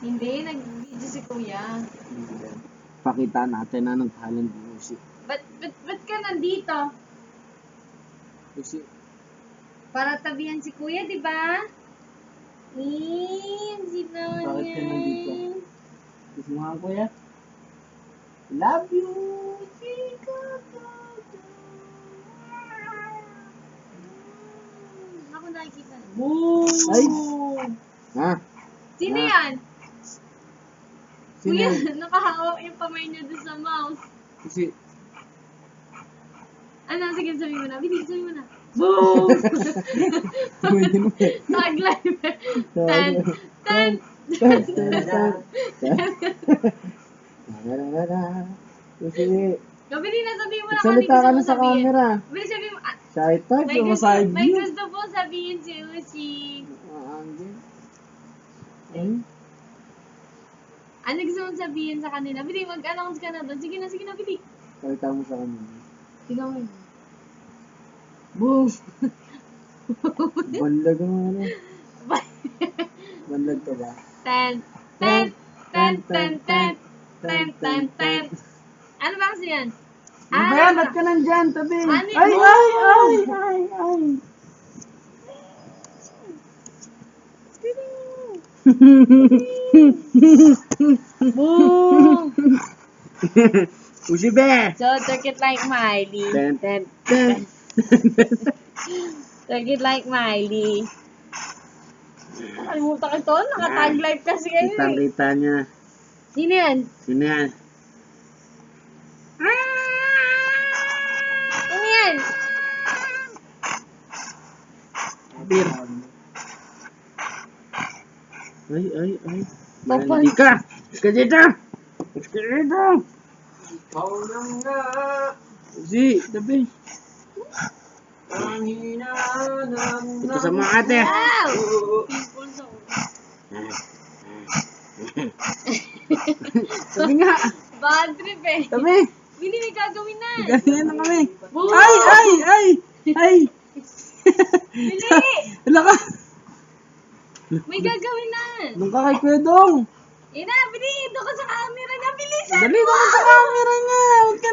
Hindi, nag-video si Kuya. Pakita natin na nagpahalan ng music. Ba't ka nandito? Music. Para tabihan si Kuya, di ba? Sino Bakit ka niya? nandito? Gusto mo nga, Kuya? Love you! Ako nakikita. Ay! Ha? Sino Ah. yan? Sino Kuya, yan? nakahawak yung kamay niya doon sa mouse. Kasi, Ano, sige, sabi mo na. Binig, sabi mo na. pwede mo eh. Tag-live. Tan, Tan. Kasi, Kabili na, sabihin mo na. salita ka na sa sabihin. camera. Bili, sabihin mo. Shy type, May yung gusto, side may view. gusto po sabihin si Uchi. Ano gusto mong sabihin sa kanila? Bili, mag-announce ka na doon. Sige na, Bili. Salita mo sa kanila. Ikaw mo. Boss! Banlag mo ano? Banlag ka ba? Ten. Ano ba kasi yan? Ano ba yan? Ba't ka nandyan? Tabi! Ano yun? Ay! Boom! Ushi be! So, take it like Miley. Ten. Take it like Miley. Nakalimutan ko ito. Nakatag live kasi kayo eh. Kitang-kita niya. Sino yan? Sino yan? Sino yan? Beer. Ay. Papa. Mandi ka! Iska dito! Ikaw lang nga Ushi, tabi. ang hinahanap Ito sa mga ate. Wow! ko. Pimples ako. Tabi nga! Bad trip eh. Tabi! Bili, may gagawin na. Ganyan na kami. Boom! Ay! Bili! Hala ka! May gagawin na. Doon ka kay Kuya Dong. Ina, Bili! Doon ka sa camera na. Bilisan Dali mo! doon ka sa camera niya. Huwag ka